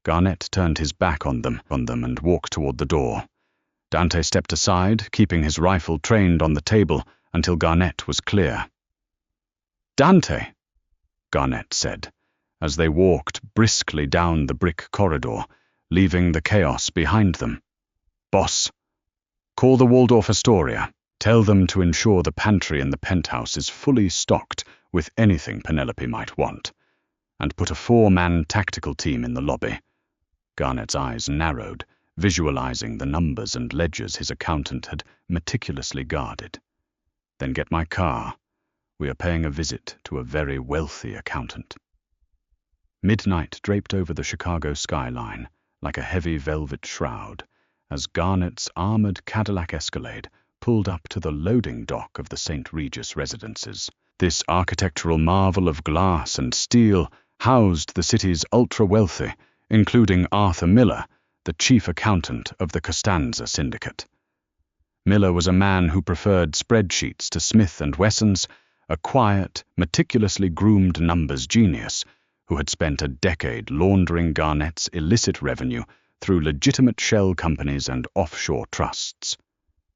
[SPEAKER 1] Garnett turned his back on them and walked toward the door. Dante stepped aside, keeping his rifle trained on the table until Garnett was clear. "Dante," Garnett said, as they walked briskly down the brick corridor, leaving the chaos behind them. "Boss, call the Waldorf Astoria. Tell them to ensure the pantry in the penthouse is fully stocked with anything Penelope might want, and put a 4-man tactical team in the lobby." Garnett's eyes narrowed, visualizing the numbers and ledgers his accountant had meticulously guarded. "Then get my car. We are paying a visit to a very wealthy accountant." Midnight draped over the Chicago skyline like a heavy velvet shroud as Garnett's armored Cadillac Escalade pulled up to the loading dock of the St. Regis residences. This architectural marvel of glass and steel housed the city's ultra-wealthy, including Arthur Miller, the chief accountant of the Costanza Syndicate. Miller was a man who preferred spreadsheets to Smith & Wesson's, a quiet, meticulously groomed numbers genius who had spent a decade laundering Garnett's illicit revenue through legitimate shell companies and offshore trusts.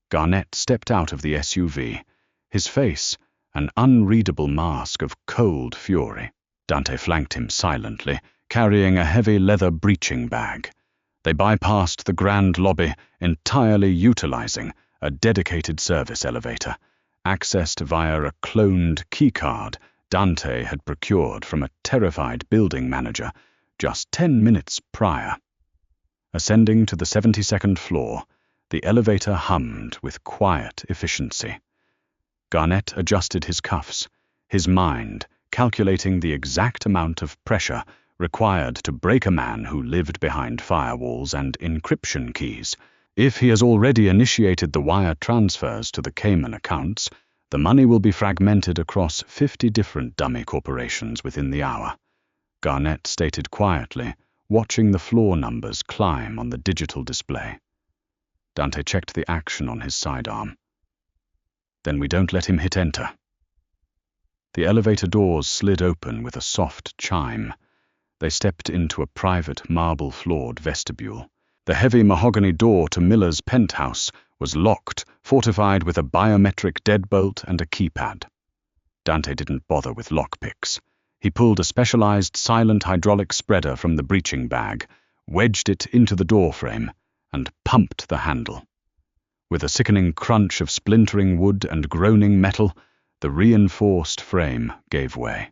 [SPEAKER 1] Garnett stepped out of the SUV, his face an unreadable mask of cold fury. Dante flanked him silently, carrying a heavy leather breeching bag. They bypassed the grand lobby, entirely utilizing a dedicated service elevator, accessed via a cloned keycard Dante had procured from a terrified building manager just 10 minutes prior. Ascending to the 72nd floor, the elevator hummed with quiet efficiency. Garnett adjusted his cuffs, his mind calculating the exact amount of pressure required to break a man who lived behind firewalls and encryption keys. If he has already initiated the wire transfers to the Cayman accounts, the money will be fragmented across 50 different dummy corporations within the hour. Garnett stated quietly, watching the floor numbers climb on the digital display. Dante checked the action on his sidearm. "Then we don't let him hit enter." The elevator doors slid open with a soft chime. They stepped into a private marble-floored vestibule. The heavy mahogany door to Miller's penthouse was locked, fortified with a biometric deadbolt and a keypad. Dante didn't bother with lockpicks. He pulled a specialized silent hydraulic spreader from the breeching bag, wedged it into the doorframe, and pumped the handle. With a sickening crunch of splintering wood and groaning metal, the reinforced frame gave way.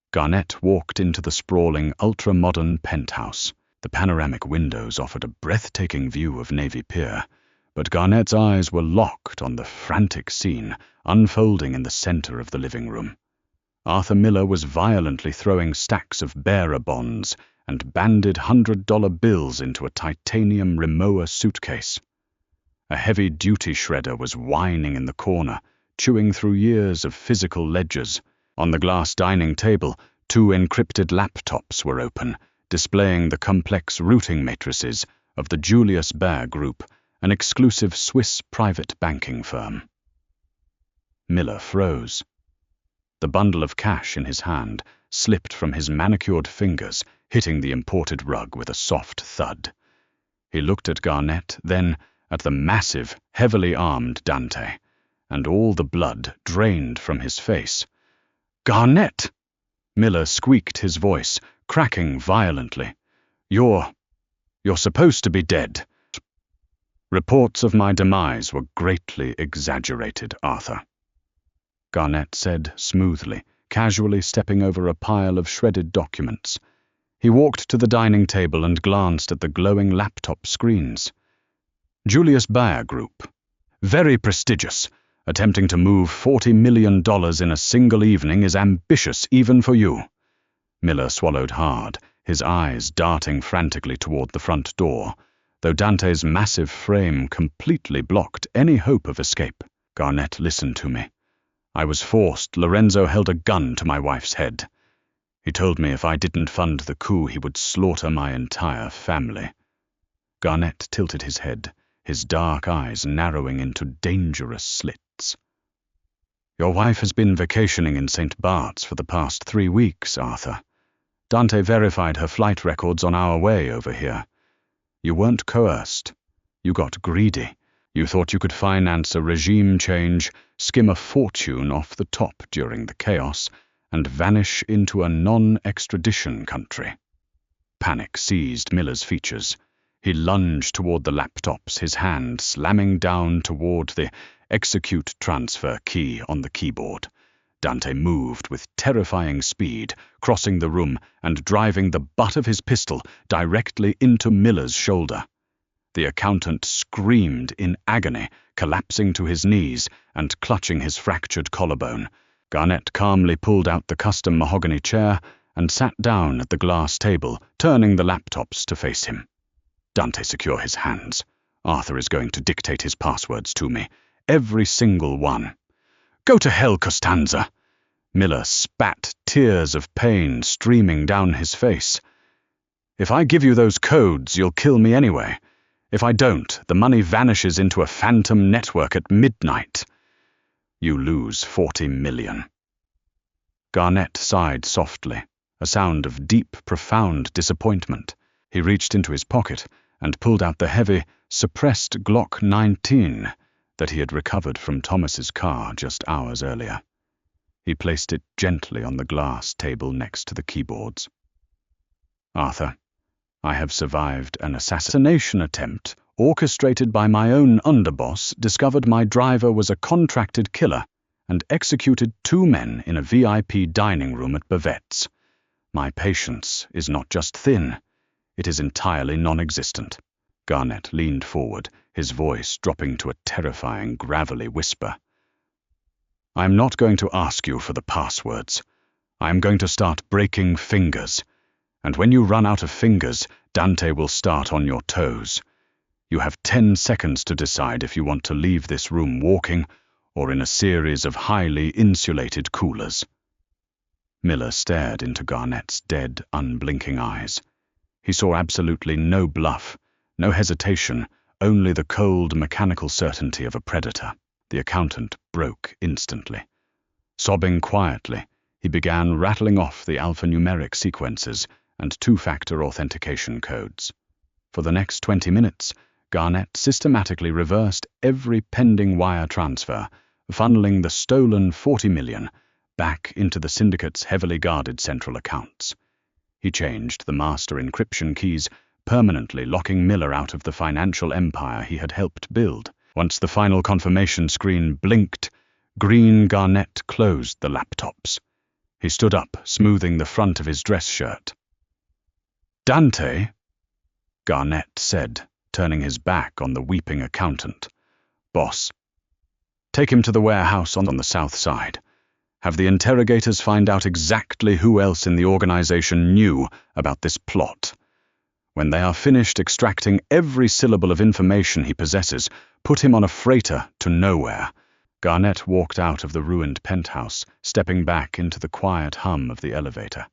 [SPEAKER 1] Garnett walked into the sprawling, ultra-modern penthouse. The panoramic windows offered a breathtaking view of Navy Pier, but Garnett's eyes were locked on the frantic scene unfolding in the center of the living room. Arthur Miller was violently throwing stacks of bearer bonds and banded $100 bills into a titanium Rimowa suitcase. A heavy-duty shredder was whining in the corner, chewing through years of physical ledgers. On the glass dining table, 2 encrypted laptops were open, displaying the complex routing matrices of the Julius Baer Group, an exclusive Swiss private banking firm. Miller froze. The bundle of cash in his hand slipped from his manicured fingers, hitting the imported rug with a soft thud. He looked at Garnett, then at the massive, heavily armed Dante, and all the blood drained from his face. "Garnett!" Miller squeaked, his voice cracking violently. You're supposed to be dead." "Reports of my demise were greatly exaggerated, Arthur," Garnett said smoothly, casually stepping over a pile of shredded documents. He walked to the dining table and glanced at the glowing laptop screens. "Julius Baer Group. Very prestigious. Attempting to move $40 million in a single evening is ambitious even for you." Miller swallowed hard, his eyes darting frantically toward the front door, though Dante's massive frame completely blocked any hope of escape. "Garnett, listen to me. I was forced. Lorenzo held a gun to my wife's head. He told me if I didn't fund the coup, he would slaughter my entire family." Garnett tilted his head, his dark eyes narrowing into dangerous slits. "Your wife has been vacationing in St. Bart's for the past 3 weeks, Arthur. Dante verified her flight records on our way over here. You weren't coerced. You got greedy. You thought you could finance a regime change, skim a fortune off the top during the chaos, and vanish into a non-extradition country." Panic seized Miller's features. He lunged toward the laptops, his hand slamming down toward the execute transfer key on the keyboard. Dante moved with terrifying speed, crossing the room and driving the butt of his pistol directly into Miller's shoulder. The accountant screamed in agony, collapsing to his knees and clutching his fractured collarbone. Garnett calmly pulled out the custom mahogany chair and sat down at the glass table, turning the laptops to face him. "Dante, secure his hands. Arthur is going to dictate his passwords to me. Every single one." "Go to hell, Costanza!" Miller spat, tears of pain streaming down his face. "If I give you those codes, you'll kill me anyway. If I don't, the money vanishes into a phantom network at midnight. You lose 40 million. Garnett sighed softly, a sound of deep, profound disappointment. He reached into his pocket and pulled out the heavy, suppressed Glock 19 that he had recovered from Thomas's car just hours earlier. He placed it gently on the glass table next to the keyboards. "Arthur, I have survived an assassination attempt orchestrated by my own underboss, discovered my driver was a contracted killer, and executed 2 men in a VIP dining room at Bavette's. My patience is not just thin, it is entirely non-existent." Garnett leaned forward, his voice dropping to a terrifying, gravelly whisper. "I am not going to ask you for the passwords. I am going to start breaking fingers. And when you run out of fingers, Dante will start on your toes. You have 10 seconds to decide if you want to leave this room walking or in a series of highly insulated coolers." Miller stared into Garnett's dead, unblinking eyes. He saw absolutely no bluff, no hesitation, only the cold, mechanical certainty of a predator. The accountant broke instantly. Sobbing quietly, he began rattling off the alphanumeric sequences and 2-factor authentication codes. For the next 20 minutes, Garnett systematically reversed every pending wire transfer, funneling the stolen 40 million back into the syndicate's heavily guarded central accounts. He changed the master encryption keys, permanently locking Miller out of the financial empire he had helped build. Once the final confirmation screen blinked, green Garnett closed the laptops. He stood up, smoothing the front of his dress shirt. "Dante," Garnett said, turning his back on the weeping accountant. "Boss, take him to the warehouse on the south side. Have the interrogators find out exactly who else in the organization knew about this plot. When they are finished extracting every syllable of information he possesses, put him on a freighter to nowhere." Garnett walked out of the ruined penthouse, stepping back into the quiet hum of the elevator.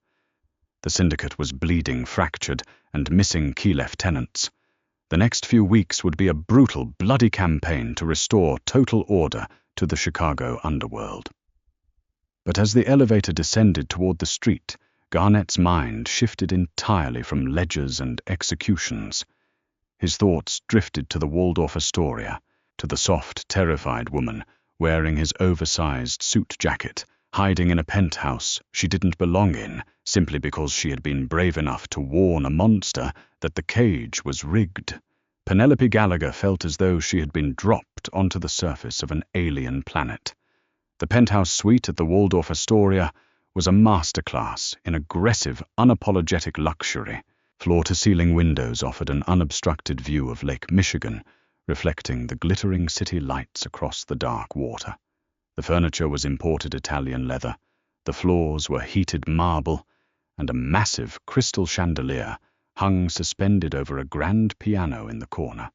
[SPEAKER 1] The syndicate was bleeding fractured and missing key lieutenants. The next few weeks would be a brutal, bloody campaign to restore total order to the Chicago underworld. But as the elevator descended toward the street, Garnett's mind shifted entirely from ledgers and executions. His thoughts drifted to the Waldorf Astoria, to the soft, terrified woman wearing his oversized suit jacket, hiding in a penthouse she didn't belong in simply because she had been brave enough to warn a monster that the cage was rigged. Penelope Gallagher felt as though she had been dropped onto the surface of an alien planet. The penthouse suite at the Waldorf Astoria was a masterclass in aggressive, unapologetic luxury. Floor-to-ceiling windows offered an unobstructed view of Lake Michigan, reflecting the glittering city lights across the dark water. The furniture was imported Italian leather, the floors were heated marble, and a massive crystal chandelier hung suspended over a grand piano in the corner.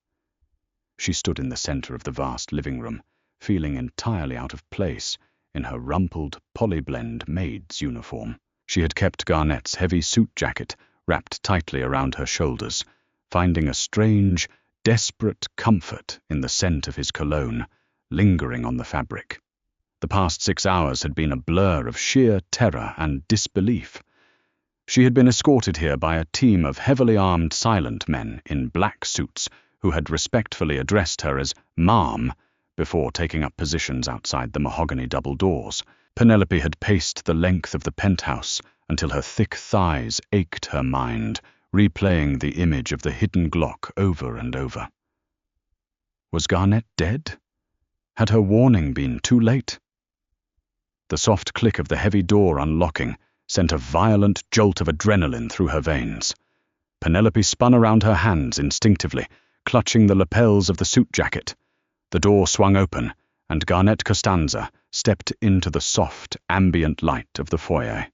[SPEAKER 1] She stood in the center of the vast living room, feeling entirely out of place in her rumpled, polyblend maid's uniform. She had kept Garnett's heavy suit jacket wrapped tightly around her shoulders, finding a strange, desperate comfort in the scent of his cologne, lingering on the fabric. The past 6 hours had been a blur of sheer terror and disbelief. She had been escorted here by a team of heavily armed silent men in black suits who had respectfully addressed her as "Ma'am" before taking up positions outside the mahogany double doors. Penelope had paced the length of the penthouse until her thick thighs ached her mind, replaying the image of the hidden Glock over and over. Was Garnett dead? Had her warning been too late? The soft click of the heavy door unlocking sent a violent jolt of adrenaline through her veins. Penelope spun around her hands instinctively, clutching the lapels of the suit jacket. The door swung open, and Garnett Costanza stepped into the soft, ambient light of the foyer.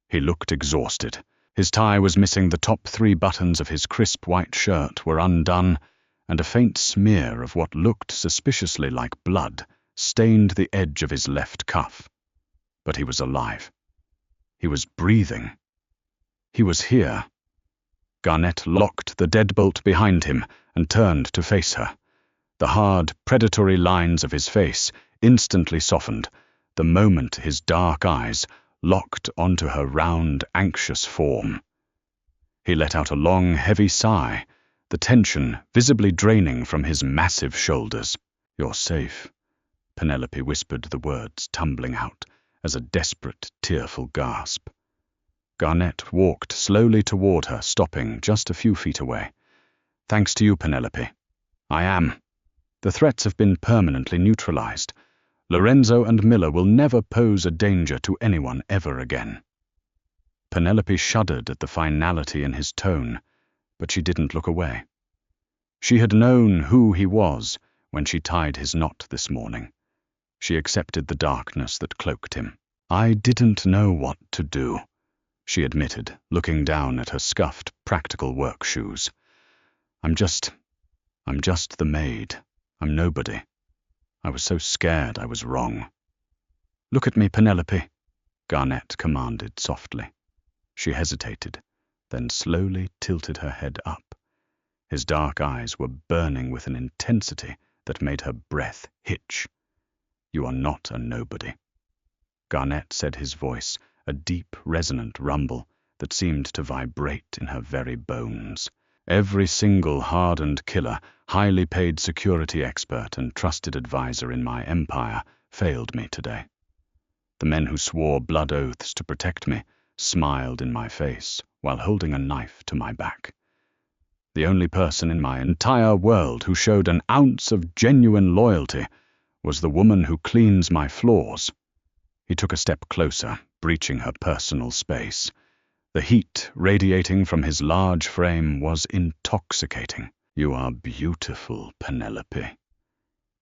[SPEAKER 1] He looked exhausted. His tie was missing, the top 3 buttons of his crisp white shirt were undone, and a faint smear of what looked suspiciously like blood stained the edge of his left cuff. But he was alive. He was breathing. He was here. Garnett locked the deadbolt behind him and turned to face her. The hard, predatory lines of his face instantly softened the moment his dark eyes locked onto her round, anxious form. He let out a long, heavy sigh, the tension visibly draining from his massive shoulders. "You're safe," Penelope whispered, the words tumbling out as a desperate, tearful gasp. Garnett walked slowly toward her, stopping just a few feet away. "Thanks to you, Penelope. I am. The threats have been permanently neutralized. Lorenzo and Miller will never pose a danger to anyone ever again." Penelope shuddered at the finality in his tone, but she didn't look away. She had known who he was when she tied his knot this morning. She accepted the darkness that cloaked him. "I didn't know what to do," she admitted, looking down at her scuffed, practical work shoes. I'm just the maid. I'm nobody. I was so scared I was wrong." "Look at me, Penelope," Garnett commanded softly. She hesitated, then slowly tilted her head up. His dark eyes were burning with an intensity that made her breath hitch. "You are not a nobody," Garnett said, his voice a deep, resonant rumble that seemed to vibrate in her very bones. Every single hardened killer, highly paid security expert, and trusted advisor in my empire failed me today. The men who swore blood oaths to protect me smiled in my face while holding a knife to my back. The only person in my entire world who showed an ounce of genuine loyalty was the woman who cleans my floors. He took a step closer, breaching her personal space. The heat radiating from his large frame was intoxicating. "You are beautiful, Penelope,"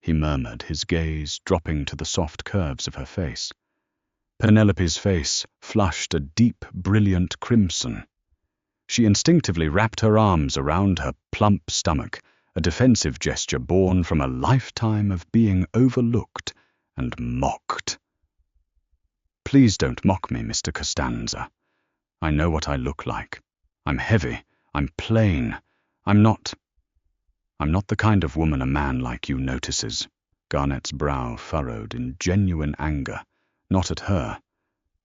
[SPEAKER 1] he murmured, his gaze dropping to the soft curves of her face. Penelope's face flushed a deep, brilliant crimson. She instinctively wrapped her arms around her plump stomach, a defensive gesture born from a lifetime of being overlooked and mocked. "Please don't mock me, Mr. Costanza. I know what I look like. I'm heavy. I'm plain. I'm not the kind of woman a man like you notices." Garnett's brow furrowed in genuine anger, not at her,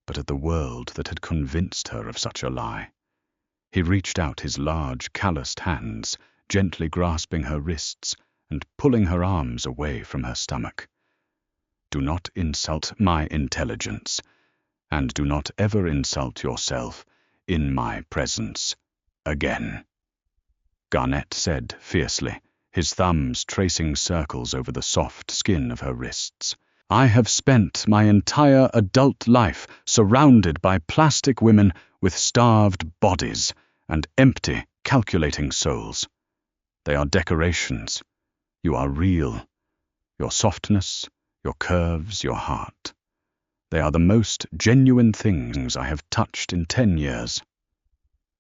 [SPEAKER 1] but at the world that had convinced her of such a lie. He reached out his large, calloused hands, gently grasping her wrists and pulling her arms away from her stomach. "Do not insult my intelligence, and do not ever insult yourself in my presence again," Garnett said fiercely, his thumbs tracing circles over the soft skin of her wrists. "I have spent my entire adult life surrounded by plastic women with starved bodies and empty, calculating souls. They are decorations. You are real. Your softness, your curves, your heart. They are the most genuine things I have touched in 10 years.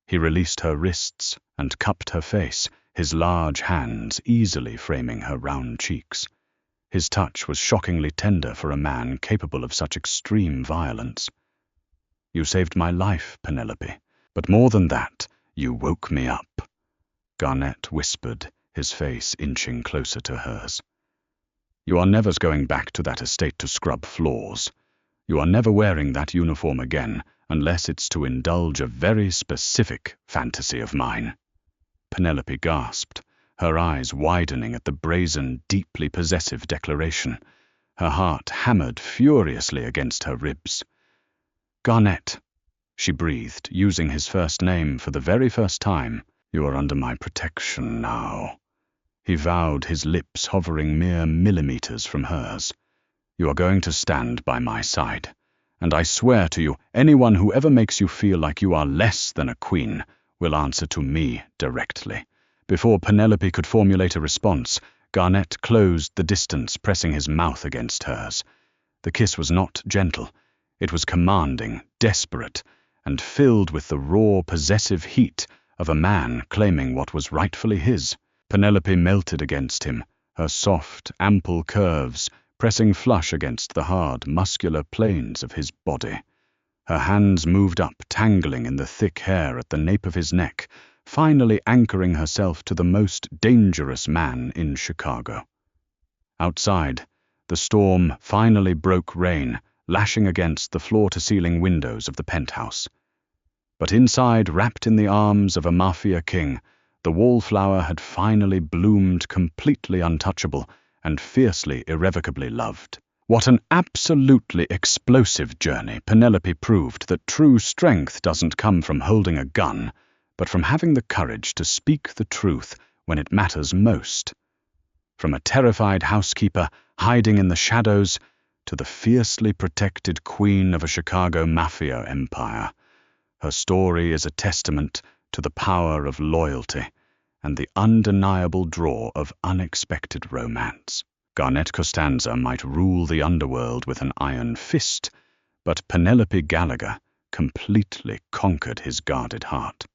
[SPEAKER 1] He released her wrists and cupped her face, his large hands easily framing her round cheeks. His touch was shockingly tender for a man capable of such extreme violence. "You saved my life, Penelope, but more than that, you woke me up," Garnett whispered, his face inching closer to hers. "You are never going back to that estate to scrub floors. You are never wearing that uniform again, unless it's to indulge a very specific fantasy of mine." Penelope gasped, her eyes widening at the brazen, deeply possessive declaration. Her heart hammered furiously against her ribs. "Garnett," she breathed, using his first name for the very first time. "You are under my protection now," he vowed, his lips hovering mere millimeters from hers. "You are going to stand by my side, and I swear to you, anyone who ever makes you feel like you are less than a queen will answer to me directly." Before Penelope could formulate a response, Garnett closed the distance, pressing his mouth against hers. The kiss was not gentle. It was commanding, desperate, and filled with the raw, possessive heat of a man claiming what was rightfully his. Penelope melted against him, her soft, ample curves pressing flush against the hard, muscular planes of his body. Her hands moved up, tangling in the thick hair at the nape of his neck, finally anchoring herself to the most dangerous man in Chicago. Outside, the storm finally broke rain, lashing against the floor-to-ceiling windows of the penthouse. But inside, wrapped in the arms of a Mafia king, the wallflower had finally bloomed, completely untouchable and fiercely, irrevocably loved. What an absolutely explosive journey. Penelope proved that true strength doesn't come from holding a gun, but from having the courage to speak the truth when it matters most. From a terrified housekeeper hiding in the shadows to the fiercely protected queen of a Chicago Mafia empire, her story is a testament to the power of loyalty and the undeniable draw of unexpected romance. Garnett Costanza might rule the underworld with an iron fist, but Penelope Gallagher completely conquered his guarded heart.